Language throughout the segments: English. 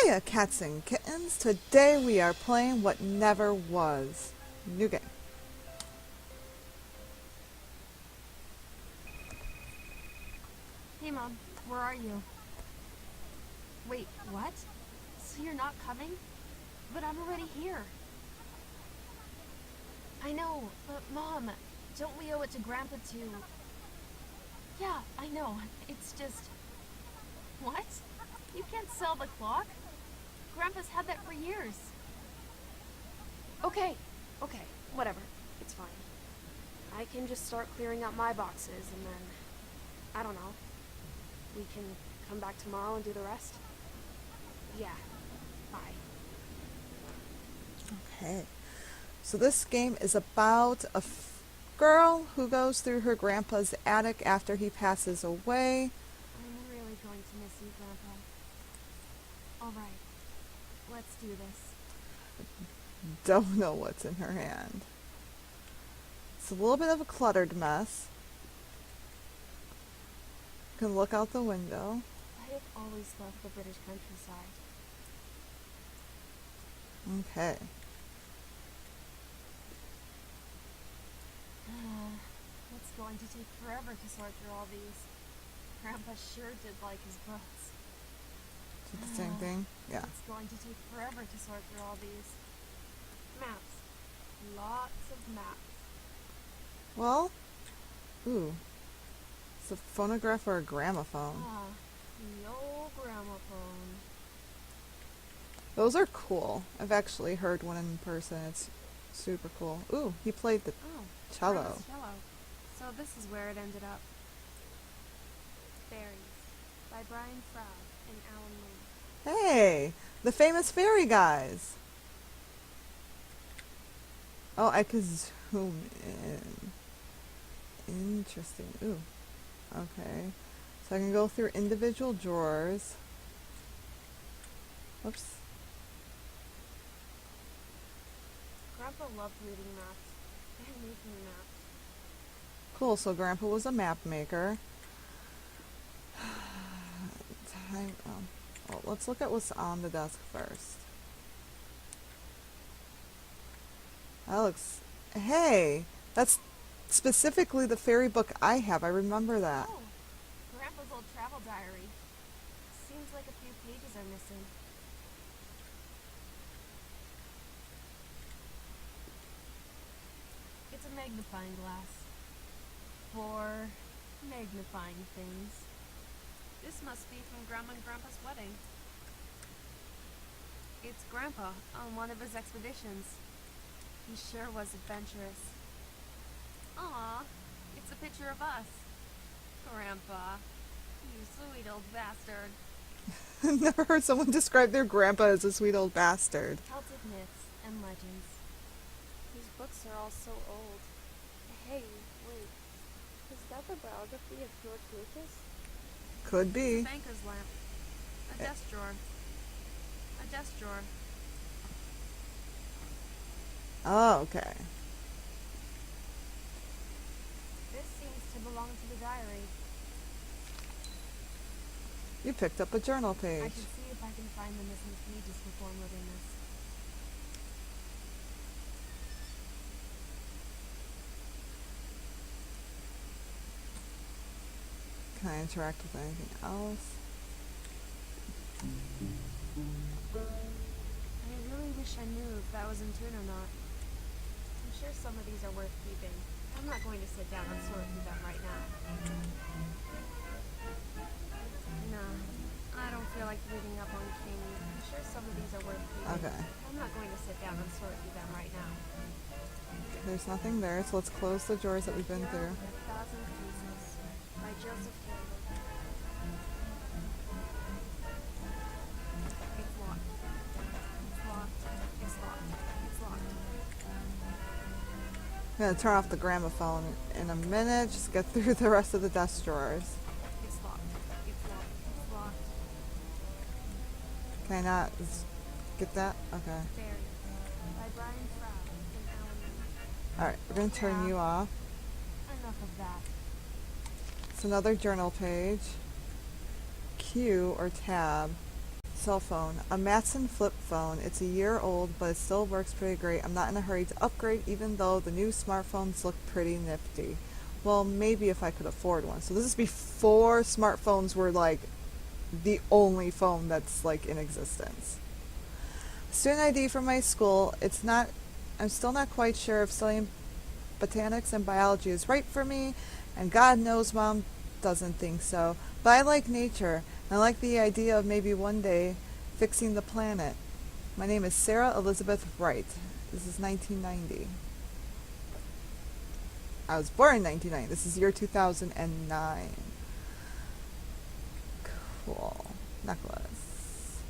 Hiya, cats and kittens. Today we are playing What Never Was. New game. Hey Mom, where are you? Wait, what? So you're not coming? But I'm already here. I know, but Mom, don't we owe it to Grandpa to... Yeah, I know, it's just... What? You can't sell the clock? Grandpa's had that for years. Okay, whatever, it's fine. I can just start clearing out my boxes and then... I don't know. We can come back tomorrow and do the rest? Yeah. Bye. Okay. So this game is about a girl who goes through her grandpa's attic after he passes away. I'm really going to miss you, Grandpa. Alright. Let's do this. Don't know what's in her hand. It's a little bit of a cluttered mess. You can look out the window. I have always loved the British countryside. Okay. It's going to take forever to sort through all these. Grandpa sure did like his books. Is it the same thing? Yeah. It's going to take forever to sort through all these. Maps. Lots of maps. Well, ooh. It's a phonograph or a gramophone. The old gramophone. Those are cool. I've actually heard one in person. It's super cool. Ooh, he played the Oh, cello. Grandma's cello. So this is where it ended up. Fairies by Brian Froud and Alan Moore. Hey, the famous fairy guys. Oh, I could zoom in. Interesting. Ooh. Okay. So I can go through individual drawers. Whoops. Grandpa loved reading maps and making maps. Cool, so Grandpa was a map maker. Well, let's look at what's on the desk first. That looks... Hey! That's specifically the fairy book I have. I remember that. Oh, Grandpa's old travel diary. Seems like a few pages are missing. It's a magnifying glass. For magnifying things. This must be from Grandma and Grandpa's wedding. It's Grandpa on one of his expeditions. He sure was adventurous. Aw, it's a picture of us. Grandpa, you sweet old bastard. Never heard someone describe their grandpa as a sweet old bastard. Celtic myths and legends. These books are all so old. Hey, wait. Is that the biography of George Lucas? Could be. A banker's lamp. A desk drawer. A desk drawer. Oh, okay. This seems to belong to the diary. You picked up a journal I page. can see if I can find the missing pages before moving this. Can I interact with anything else? I really wish I knew if that was in tune or not. I'm sure some of these are worth keeping. I'm not going to sit down and sort through them right now. Nah, I don't feel like reading up on King. I'm sure some of these are worth keeping. Okay. I'm not going to sit down and sort through them right now. There's nothing there, so let's close the drawers that we've been through. Hero with 1,000 Pieces by Joseph Taylor. It's locked. It's locked. It's locked. It's locked. I'm gonna turn off the gramophone in a minute. Just get through the rest of the desk drawers. It's locked. It's locked. It's locked. Can I not get that? Okay. Fairies by Brian Froud and Alan Moore. Alright, we're gonna turn you off. Enough of that. It's another journal page. Q or tab. cell phone. A Matson flip phone. It's a year old, but it still works pretty great. I'm not in a hurry to upgrade, even though the new smartphones look pretty nifty. Well, maybe if I could afford one. So this is before smartphones were like the only phone that's like in existence. Student ID for my school. It's not. I'm still not quite sure if studying botanics and biology is right for me, and God knows Mom doesn't think so. But I like nature, and I like the idea of maybe one day fixing the planet. My name is Sarah Elizabeth Wright. This is 1990. I was born in 1990. This is year 2009. Cool. Necklace.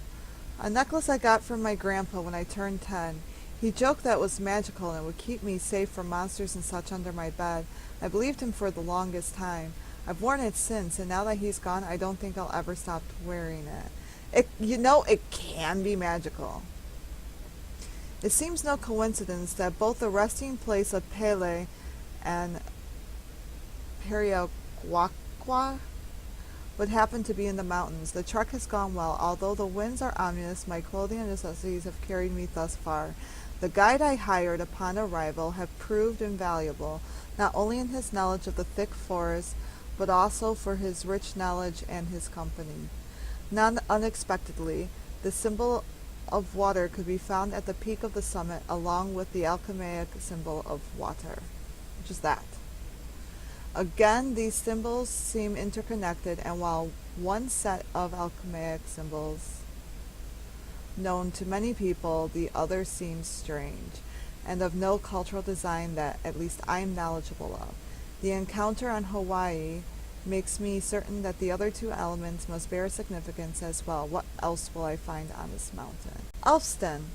A necklace I got from my grandpa when I turned 10. He joked that it was magical and it would keep me safe from monsters and such under my bed. I believed him for the longest time. I've worn it since, and now that he's gone, I don't think I'll ever stop wearing it. It can be magical. It seems no coincidence that both the resting place of Pele and Periaguaqua would happen to be in the mountains. The trek has gone well. Although the winds are ominous, my clothing and necessities have carried me thus far. The guide I hired upon arrival have proved invaluable, not only in his knowledge of the thick forest, but also for his rich knowledge and his company. Not unexpectedly, the symbol of water could be found at the peak of the summit, along with the alchemaic symbol of water, which is that. Again, these symbols seem interconnected, and while one set of alchemaic symbols known to many people, the other seems strange, and of no cultural design that at least I'm knowledgeable of. The encounter on Hawaii makes me certain that the other two elements must bear significance as well. What else will I find on this mountain? Elfstone,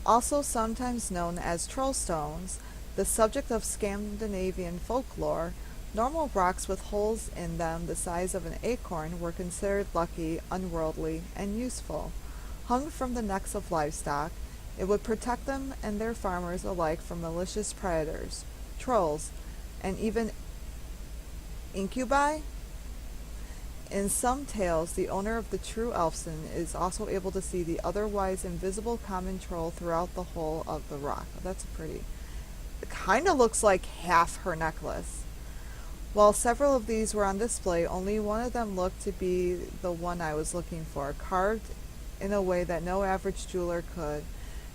also sometimes known as troll stones, the subject of Scandinavian folklore. Normal rocks with holes in them the size of an acorn were considered lucky, unworldly, and useful. Hung from the necks of livestock, it would protect them and their farmers alike from malicious predators, trolls, and even incubi. In some tales, the owner of the true Elfstone is also able to see the otherwise invisible common troll throughout the whole of the rock. Oh, that's pretty. It kind of looks like half her necklace. While several of these were on display, only one of them looked to be the one I was looking for, carved in a way that no average jeweler could,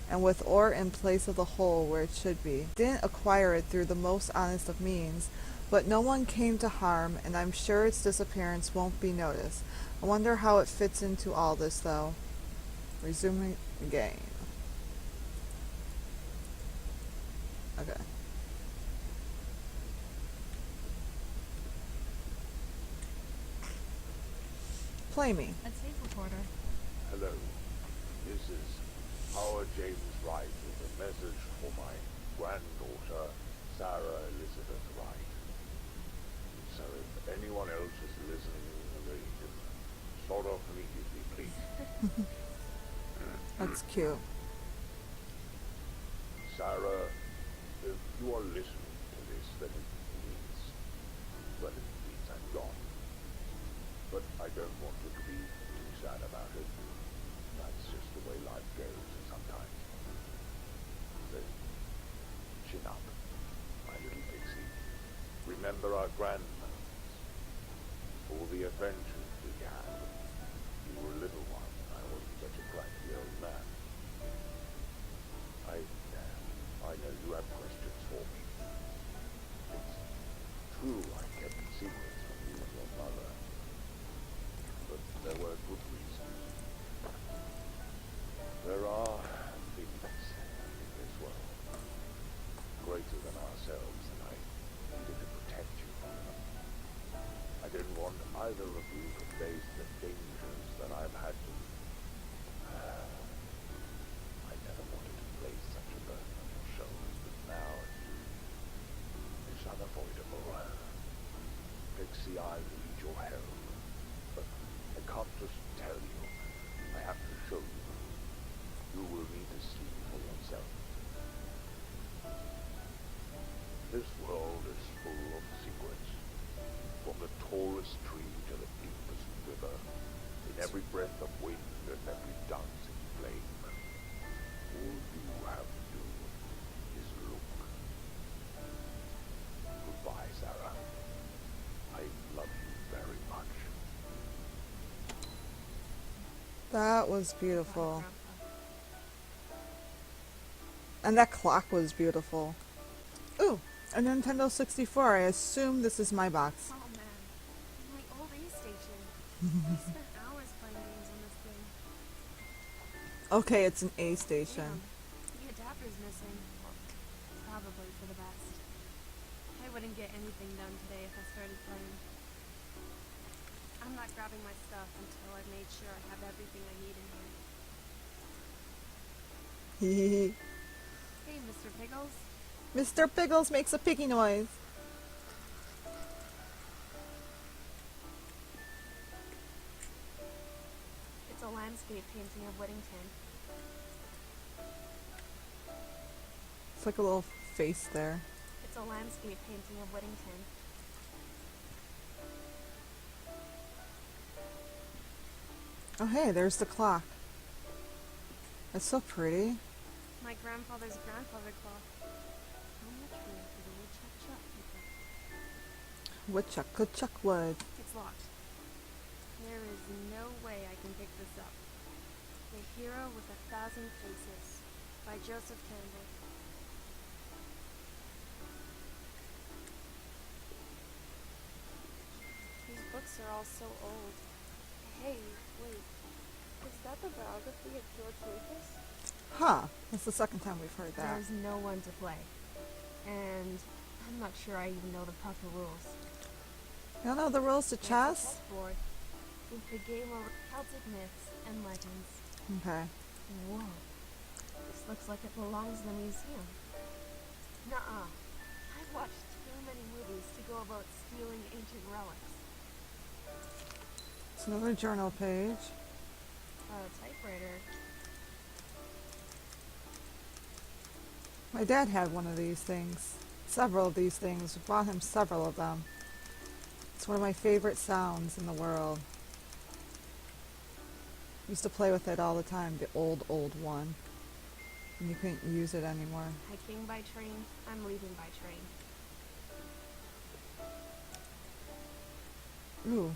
and with ore in place of the hole where it should be. Didn't acquire it through the most honest of means, but no one came to harm, and I'm sure its disappearance won't be noticed. I wonder how it fits into all this, though. Resuming game. Okay. Play me. A tape recorder. Hello, this is Howard James Wright with a message for my granddaughter, Sarah Elizabeth Wright. So if anyone else is listening, they can start off immediately, please. That's cute. Sarah, if you are listening to this, then it means I'm gone. But I don't want you to be too sad about it. That's just the way life goes sometimes. So, chin up, my little pixie. Remember our grandmothers. All the adventures we had. You were a little one. I wasn't such a cranky old man. I know you have questions for me. It's true I kept secrets from you and your mother. But there were good reasons. There are things in this world greater than ourselves, and I needed to protect you from them. I didn't want either of you to face the dangers that I've had to. I never wanted to place such a burden on your shoulders, but now it's unavoidable. Pixie, I need your help. But I can't just tell you. I have to show you. You will need to see for yourself. This world is full of secrets. From the tallest tree to the deepest That was Wow, beautiful. Grandpa. And that clock was beautiful. Ooh, a Nintendo 64. I assume this is my box. Oh man, my old A station. I spent hours playing games on this thing. Okay, it's an A station. Damn, the adapter's missing. Well, probably for the best. I wouldn't get anything done today if I started playing. I'm not grabbing my stuff until I've made sure I have everything I need in here. Hee Hey, Mr. Pickles. Mr. Pickles makes a piggy noise. It's a landscape painting of Whittington. It's like a little face there. It's a landscape painting of Whittington. Oh hey, there's the clock. It's so pretty. My grandfather's grandfather clock. How much room for the woodchuck chuck people? Woodchuck, good chuck wood. It's locked. There is no way I can pick this up. The Hero with 1,000 Faces by Joseph Campbell. These books are all so old. Hey, wait. Is that the biography of George Lucas? Huh. That's the second time we've heard that. There's no one to play. And I'm not sure I even know the proper rules. You don't know the rules to It's a chess? chessboard with the game of Celtic myths and legends. Okay. Whoa. This looks like it belongs in a museum. Nuh-uh. I've watched too many movies to go about stealing ancient relics. It's another journal page. A typewriter. My dad had one of these things. Several of these things. We bought him several of them. It's one of my favorite sounds in the world. Used to play with it all the time, the old one. And you couldn't use it anymore. I came by train. I'm leaving by train. Ooh.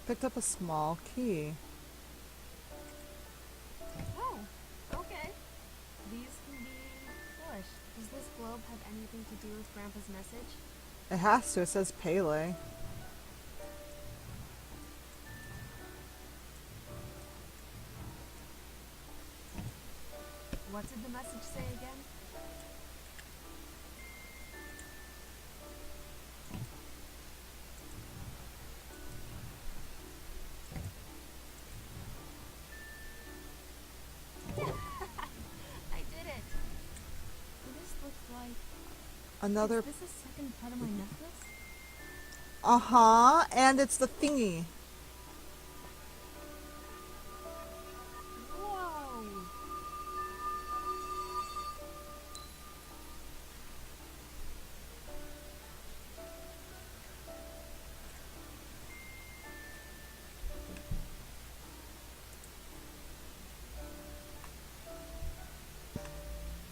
Picked up a small key. Oh, okay. These can be Polish. Does this globe have anything to do with Grandpa's message? It has to. It says Pele. What did the message say again? I did it! This looks like... Another... Is this a second part of my necklace? Uh-huh. And it's the thingy. Whoa!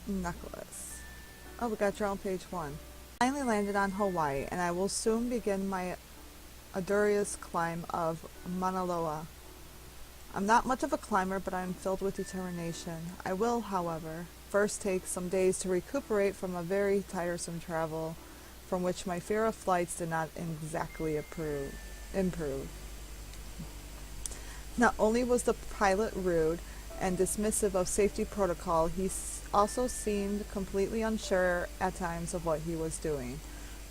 Necklace. Oh, we got journal page 1. Finally landed on Hawaii, and I will soon begin my arduous climb of Mauna Loa. I'm not much of a climber, but I am filled with determination. I will, however, first take some days to recuperate from a very tiresome travel, from which my fear of flights did not exactly improve. Not only was the pilot rude and dismissive of safety protocol, he also seemed completely unsure at times of what he was doing.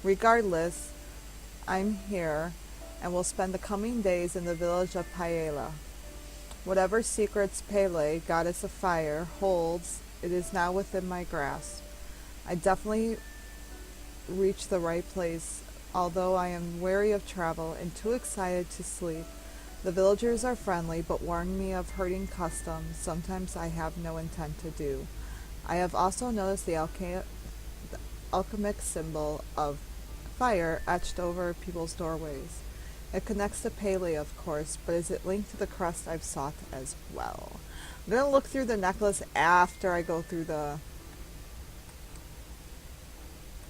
Regardless, I'm here and will spend the coming days in the village of Paella. Whatever secrets Pele, goddess of fire, holds, it is now within my grasp. I definitely reached the right place, although I am weary of travel and too excited to sleep. The villagers are friendly, but warn me of hurting customs sometimes I have no intent to do. I have also noticed the alchemic symbol of fire etched over people's doorways. It connects to Pele, of course, but is it linked to the crest I've sought as well? I'm going to look through the necklace after I go through the...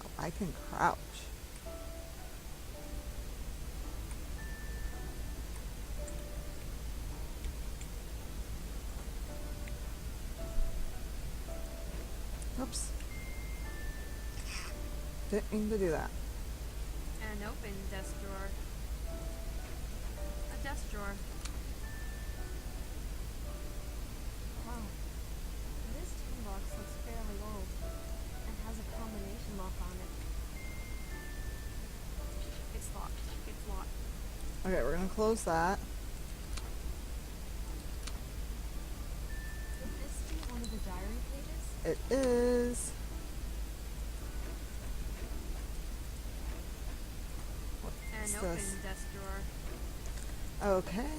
Oh, I can crouch. Didn't mean to do that. An open desk drawer. A desk drawer. Wow. This toolbox looks fairly old and has a combination lock on it. It's locked. It's locked. Okay, we're gonna close that. Could this be one of the diary pages? It is. An What's open this? desk drawer. Okay.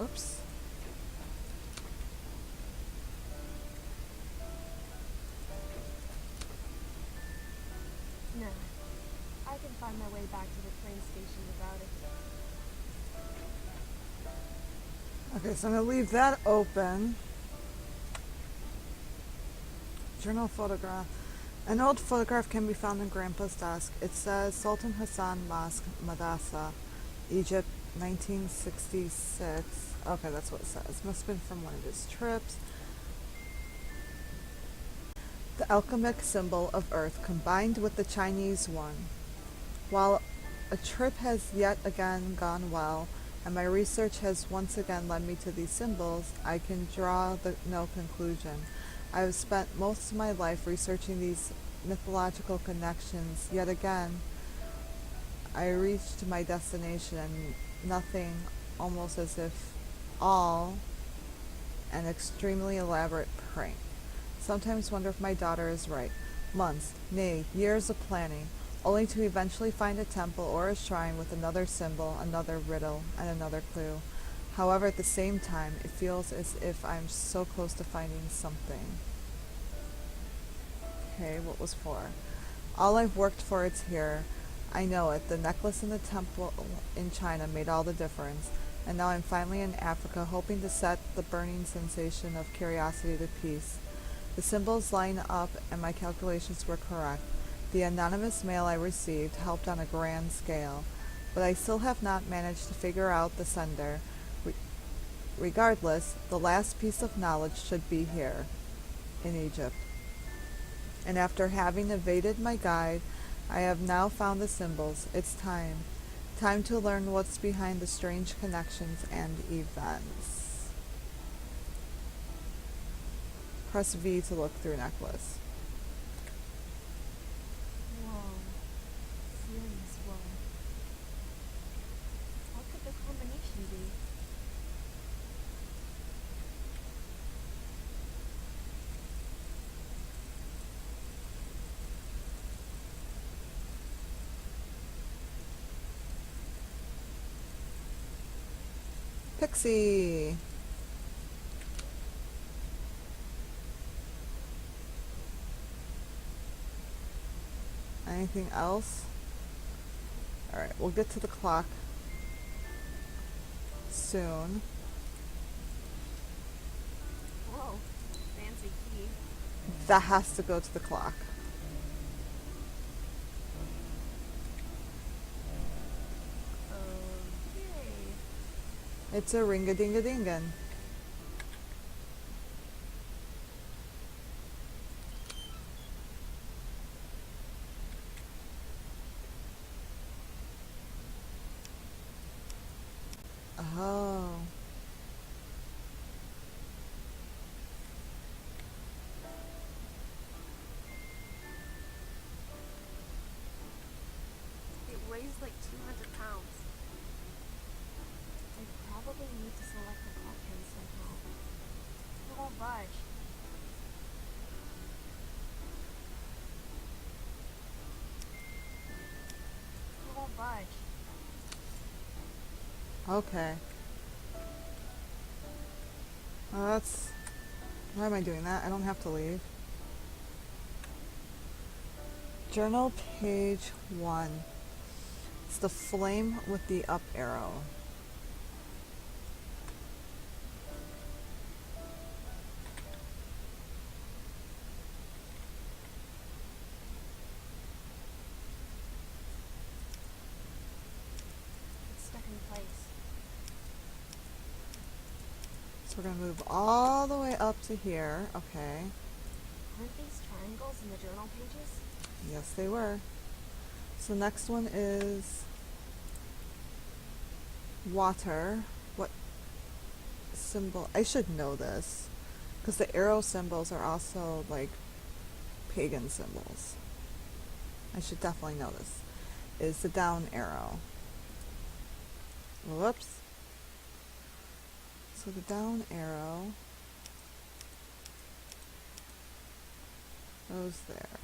Oops. Nah. I can find my way back to the train station without it. Okay, so I'm gonna leave that open. Journal photograph. An old photograph can be found in Grandpa's desk. It says Sultan Hassan Mosque, Madrasa, Egypt, 1966. Okay, that's what it says. Must have been from one of his trips. The alchemic symbol of Earth combined with the Chinese one. While a trip has yet again gone well, and my research has once again led me to these symbols, I can draw no conclusion. I have spent most of my life researching these mythological connections. Yet again, I reached my destination and nothing, almost as if all an extremely elaborate prank. Sometimes wonder if my daughter is right. Months, nay, years of planning, only to eventually find a temple or a shrine with another symbol, another riddle, and another clue. However, at the same time, it feels as if I'm so close to finding something. Okay, what was for? All I've worked for is here. I know it. The necklace in the temple in China made all the difference. And now I'm finally in Africa, hoping to set the burning sensation of curiosity to peace. The symbols line up, and my calculations were correct. The anonymous mail I received helped on a grand scale, but I still have not managed to figure out the sender. Regardless, the last piece of knowledge should be here, in Egypt. And after having evaded my guide, I have now found the symbols. It's time. Time to learn what's behind the strange connections and events. Press V to look through necklace. Whoa. Serious whoa. What could the combination be? Pixie! Anything else? Alright, we'll get to the clock soon. Whoa. Fancy key. That has to go to the clock. Okay. It's a ring-a-ding-a-dingin. Oh. It weighs like 200 pounds. I probably need to select the clock hand somehow. It won't budge. It won't budge. Okay. Well, that's... Why am I doing that? I don't have to leave. Journal page 1. It's the flame with the up arrow. So we're gonna move all the way up to here. Okay. Aren't these triangles in the journal pages? Yes, they were. So next one is water. What symbol? I should know this because the arrow symbols are also like pagan symbols. I should definitely know this. Is the down arrow. Whoops. So the down arrow goes there.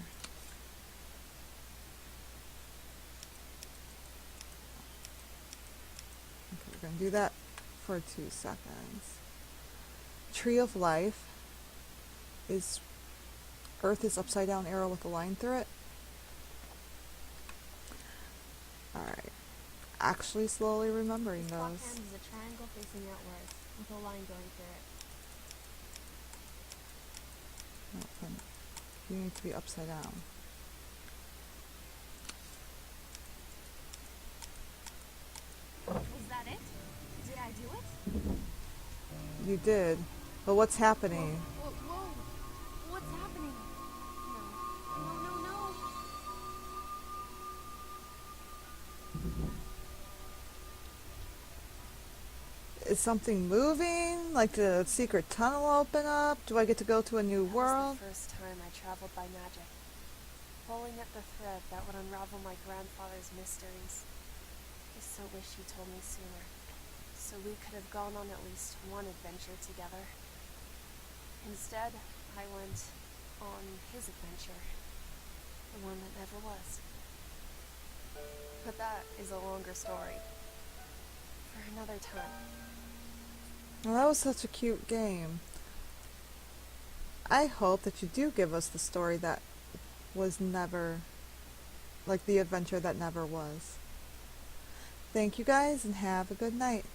Okay, we're going to do that for 2 seconds. Tree of Life is Earth is upside down arrow with a line through it. Alright. Actually slowly remembering Block those. hand is a triangle facing outwards with a line going through it. No, then you need to be upside down. Was that it? Did I do it? You did. But what's happening? Whoa, whoa. What's happening? No. No, no, no. Is something moving? Like did a secret tunnel open up? Do I get to go to a new That world? was the first time I traveled by magic, pulling at the thread that would unravel my grandfather's mysteries. I so wish he told me sooner, so we could have gone on at least one adventure together. Instead, I went on his adventure, the one that never was. But that is a longer story, for another time. Well, that was such a cute game. I hope that you do give us the story that was never, like the adventure that never was. Thank you guys and have a good night.